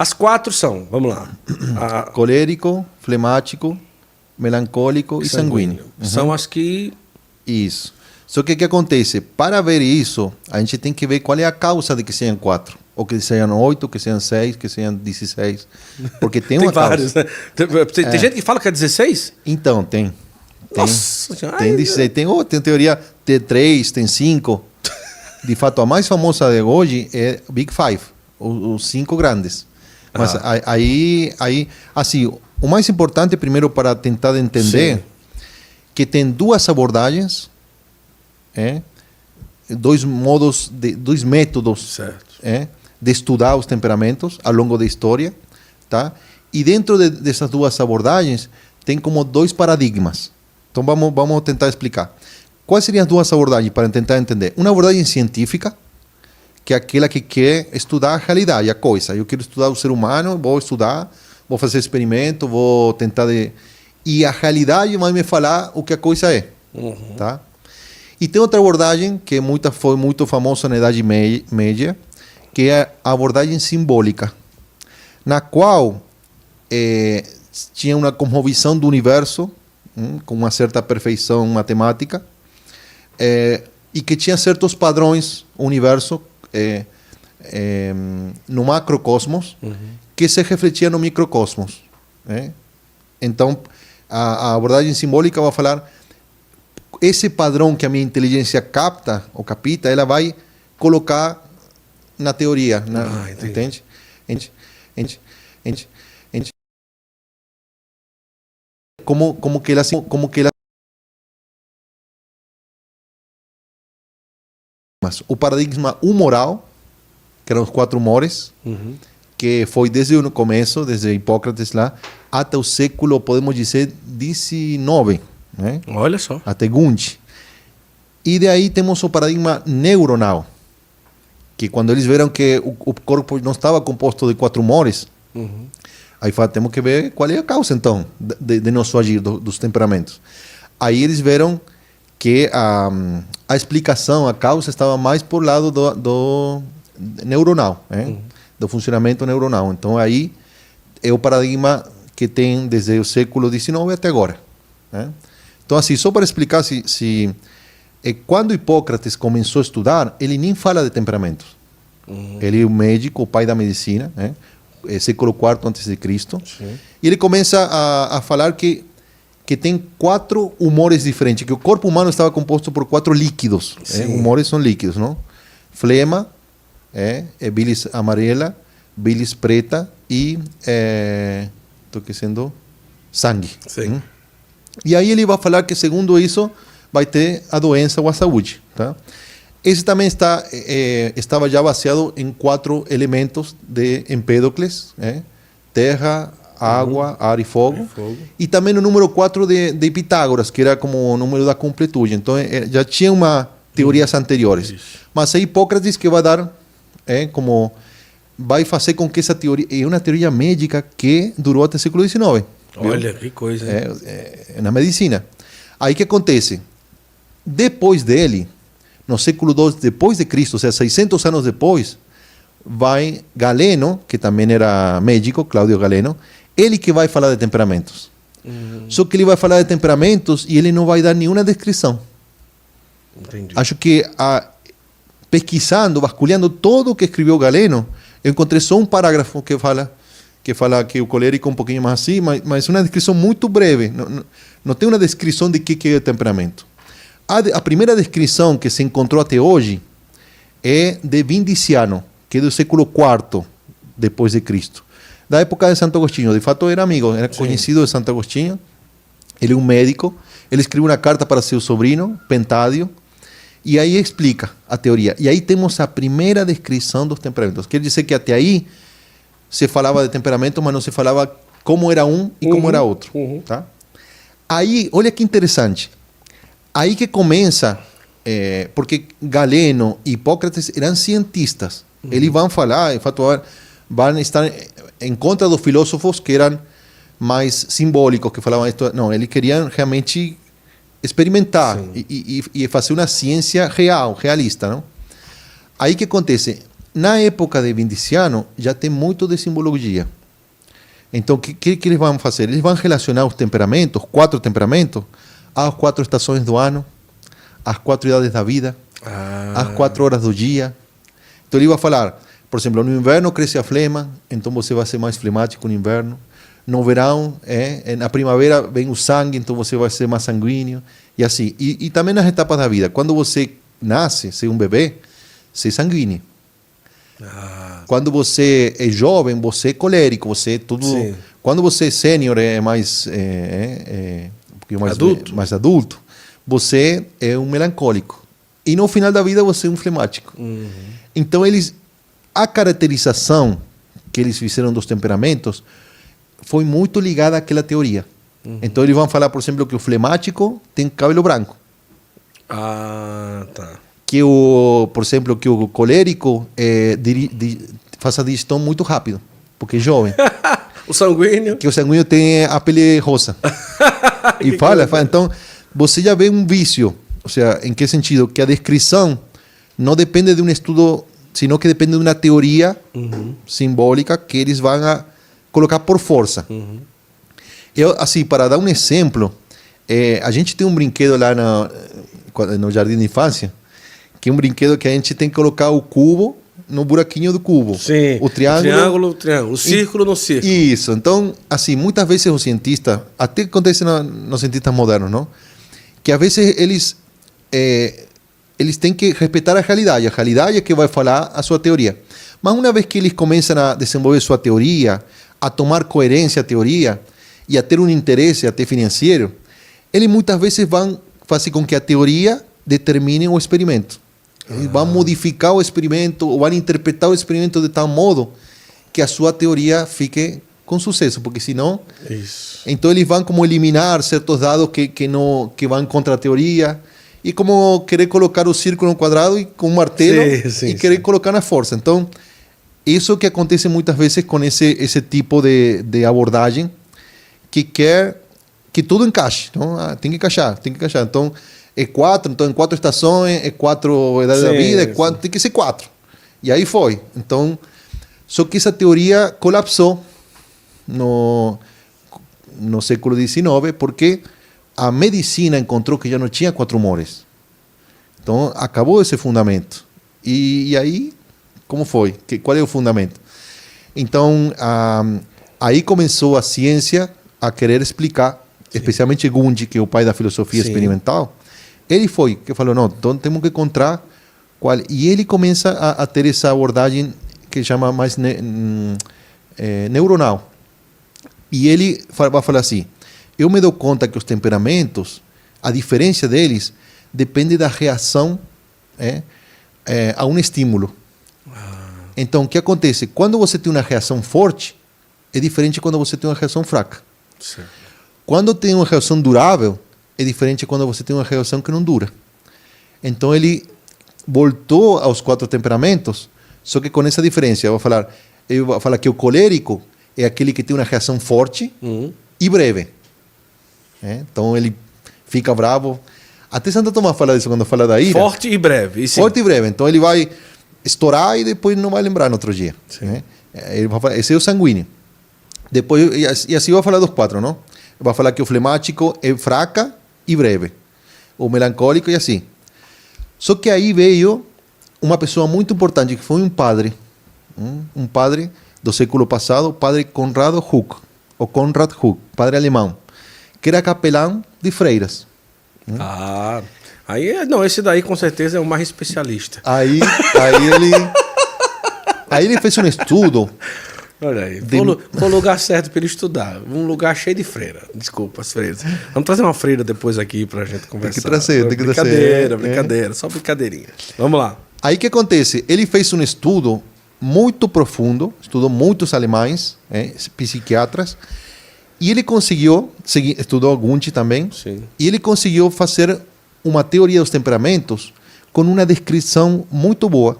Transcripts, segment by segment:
As 4 são, vamos lá. Colérico, flemático, melancólico e sanguíneo. São as que... Isso. Só que o que acontece? Para ver isso, a gente tem que ver qual é a causa de que sejam 4. Ou que sejam 8, que sejam 6, que sejam 16. Porque tem uma vários, causa. Né? Tem gente que fala que é 16? Então, tem. Nossa, tem 16. Tem teoria T3, tem 5. De fato, a mais famosa de hoje é Big Five, os 5 grandes. Mas aí, assim, o mais importante, primeiro, para tentar entender, que tem 2 abordagens, dois métodos de estudar os temperamentos ao longo da história, tá? E dentro dessas 2 abordagens, tem como 2 paradigmas. Então, vamos tentar explicar. Quais seriam as 2 abordagens para tentar entender? Uma abordagem científica, que é aquela que quer estudar a realidade, a coisa. Eu quero estudar o ser humano, vou estudar, vou fazer experimento, vou tentar... E a realidade vai me falar o que a coisa é. Tá? E tem outra abordagem, que foi muito famosa na Idade Média, que é a abordagem simbólica, na qual tinha uma cosmovisão do universo, com uma certa perfeição matemática, e que tinha certos padrões, o universo, no macrocosmos, que se refletia no microcosmos. Então, a abordagem simbólica vai falar esse padrão que a minha inteligência capta, ou capta, ela vai colocar na teoria. Entende? Como que ela o paradigma humoral, que eram os 4 humores, que foi desde o começo, desde Hipócrates lá, até o século, podemos dizer, 19. Né? Olha só. Até Gundry. E daí temos o paradigma neuronal, que quando eles viram que o corpo não estava composto de 4 humores, aí temos que ver qual é a causa, então, de nosso agir, dos temperamentos. Aí eles viram que a explicação, a causa estava mais por lado do neuronal, do funcionamento neuronal. Então aí é o paradigma que tem desde o século XIX até agora. Então assim, só para explicar, quando Hipócrates começou a estudar, ele nem fala de temperamentos. Ele é um médico, o pai da medicina, século IV a.C. E ele começa a falar que tem 4 humores diferentes, que o corpo humano estava composto por 4 líquidos. Humores são líquidos, não? Flema, bilis amarela, bilis preta e estou esquecendo, sangue. E aí ele vai falar que, segundo isso, vai ter a doença ou a saúde. Tá? Esse também estava já baseado em 4 elementos de Empédocles, terra, água, ar e fogo. E também no número 4 de Pitágoras, que era como o número da completude. Então já tinha teorias anteriores. Mas é Hipócrates que vai dar, vai fazer com que essa teoria... É uma teoria médica que durou até o século XIX. Olha, que coisa. Na medicina. Aí o que acontece? Depois dele, no século II depois de Cristo, ou seja, 600 anos depois, vai Galeno, que também era médico, Cláudio Galeno, ele que vai falar de temperamentos. Só que ele vai falar de temperamentos e ele não vai dar nenhuma descrição. Entendi. Acho que pesquisando, vasculhando tudo o que escreveu Galeno, eu encontrei só um parágrafo que fala que o colérico é um pouquinho mais assim, mas uma descrição muito breve. Não tem uma descrição de que é o temperamento. A primeira descrição que se encontrou até hoje é de Vindiciano, que é do século IV depois de Cristo, da época de Santo Agostinho. De fato era amigo, era conhecido de Santo Agostinho. Ele é um médico. Ele escreveu uma carta para seu sobrinho, Pentádio, e aí explica a teoria. E aí temos a primeira descrição dos temperamentos. Quer dizer que até aí se falava de temperamento, mas não se falava como era um e como era outro. Tá? Aí, olha que interessante. Aí que começa, porque Galeno e Hipócrates eram cientistas. Eles vão falar, de fato, vão estar em contra dos filósofos que eram mais simbólicos, que falavam isto. Não, eles queriam realmente experimentar e fazer uma ciência realista. Não? Aí que acontece? na época de Vindiciano, já tem muito de simbologia. Então, o que eles vão fazer? Eles vão relacionar os temperamentos, 4 temperamentos, às 4 estações do ano, às 4 idades da vida, às 4 horas do dia. Então, ele vai falar, por exemplo, no inverno cresce a flema, então você vai ser mais flemático no inverno. No verão, na primavera vem o sangue, então você vai ser mais sanguíneo, e assim. E também nas etapas da vida. Quando você nasce, ser um bebê, você é sanguíneo. Quando você é jovem, você é colérico, você é tudo. Sim. Quando você é sênior, é mais, mais adulto, você é um melancólico. E no final da vida você é um flemático. Então a caracterização que eles fizeram dos temperamentos foi muito ligada àquela teoria. Então eles vão falar, por exemplo, que o flemático tem cabelo branco. Tá. Que por exemplo, que o colérico faz a digestão muito rápido, porque é jovem. O sanguíneo. Que o sanguíneo tem a pele rosa. E fala, então, você já vê um vício. Ou seja, em que sentido? Que a descrição não depende de um estudo, sino que depende de uma teoria simbólica que eles vão a colocar por força. Eu, assim, para dar um exemplo, a gente tem um brinquedo lá no jardim de infância, que é um brinquedo que a gente tem que colocar o cubo no buraquinho do cubo. Sim. O triângulo. O círculo no círculo. Isso. Então, assim, muitas vezes os cientistas, até acontece nos cientistas modernos, não? Que às vezes eles têm que respeitar a realidade é que vai falar a sua teoria. Mas uma vez que eles começam a desenvolver sua teoria, a tomar coerência à teoria e a ter um interesse até financeiro, eles muitas vezes vão fazer com que a teoria determine o experimento. Eles vão modificar o experimento ou vão interpretar o experimento de tal modo que a sua teoria fique com sucesso, porque senão... Isso. Então eles vão como eliminar certos dados que vão contra a teoria e como querer colocar o círculo no quadrado e com um martelo e querer colocar na força. Então, isso que acontece muitas vezes com esse tipo de abordagem que quer que tudo encaixe. Então, tem que encaixar. Então, é 4, então em 4 estações, é 4 idades da vida, tem que ser 4. E aí foi. Então, só que essa teoria colapsou no século XIX porque a medicina encontrou que já não tinha 4 humores. Então, acabou esse fundamento. E aí, como foi? Qual é o fundamento? Então, aí começou a ciência a querer explicar, especialmente Gundry, que é o pai da filosofia experimental. Ele foi que falou, não, então temos que encontrar qual... E ele começa a ter essa abordagem que chama mais neuronal. E ele vai falar assim, eu me dou conta que os temperamentos, a diferença deles, depende da reação a um estímulo. Então, o que acontece? Quando você tem uma reação forte, é diferente de quando você tem uma reação fraca. Sim. Quando tem uma reação durável, é diferente de quando você tem uma reação que não dura. Então, ele voltou aos 4 temperamentos, só que com essa diferença. Eu vou falar que o colérico é aquele que tem uma reação forte e breve. Então, ele fica bravo. Até Santo Tomás fala disso quando fala da ira. Forte e breve. Forte e breve. Então, ele vai estourar e depois não vai lembrar no outro dia. Ele vai falar, esse é o sanguíneo. Depois, e assim vai falar dos 4, não? Vai falar que o flemático é fraca e breve. O melancólico e assim. Só que aí veio uma pessoa muito importante, que foi um padre do século passado, o padre Conrad Hooke, padre alemão, que era capelão de freiras. Esse daí com certeza é o mais especialista. Aí ele fez um estudo. Olha aí, foi o lugar certo para ele estudar. Um lugar cheio de freira. Desculpa, as freiras. Vamos trazer uma freira depois aqui para a gente conversar. Tem que trazer. Brincadeira, só brincadeirinha. Vamos lá. Aí o que acontece? Ele fez um estudo muito profundo, estudou muitos alemães, psiquiatras, e ele conseguiu, estudou Gundry também, e ele conseguiu fazer uma teoria dos temperamentos com uma descrição muito boa,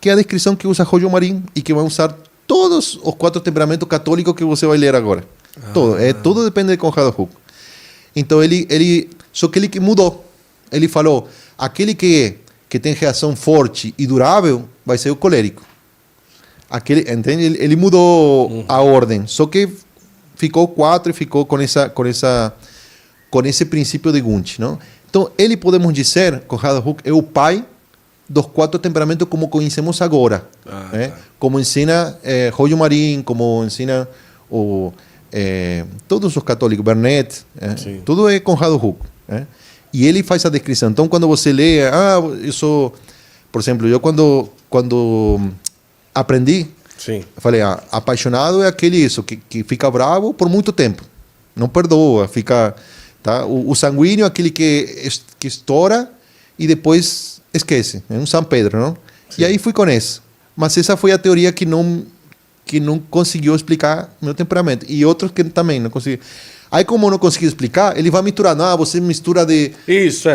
que é a descrição que usa Roger Marin e que vai usar todos os 4 temperamentos católicos que você vai ler agora. Tudo depende de Conrad Hooke. Então, só que ele mudou. Ele falou, aquele que tem reação forte e durável vai ser o colérico. Aquele, entende? Ele mudou a ordem, só que ficou 4 e ficou com esse princípio de Wundt, não? Então, ele podemos dizer, Conrado Huck é o pai dos 4 temperamentos como conhecemos agora, né? Tá. Como ensina Royo Marin, como ensina todos os católicos, Bernet, tudo é Conrado Huck, né? E ele faz a descrição. Então, quando você lê, eu sou, por exemplo, eu quando aprendi, eu falei, apaixonado é aquele que fica bravo por muito tempo, não perdoa, fica, tá? O sanguíneo é aquele que estoura e depois esquece, é um São Pedro, não? Sim. E aí fui com essa. Mas essa foi a teoria que não conseguiu explicar meu temperamento. E outros que também não conseguiu. Aí, como eu não consegui explicar, ele vai misturando. Você mistura de... Isso.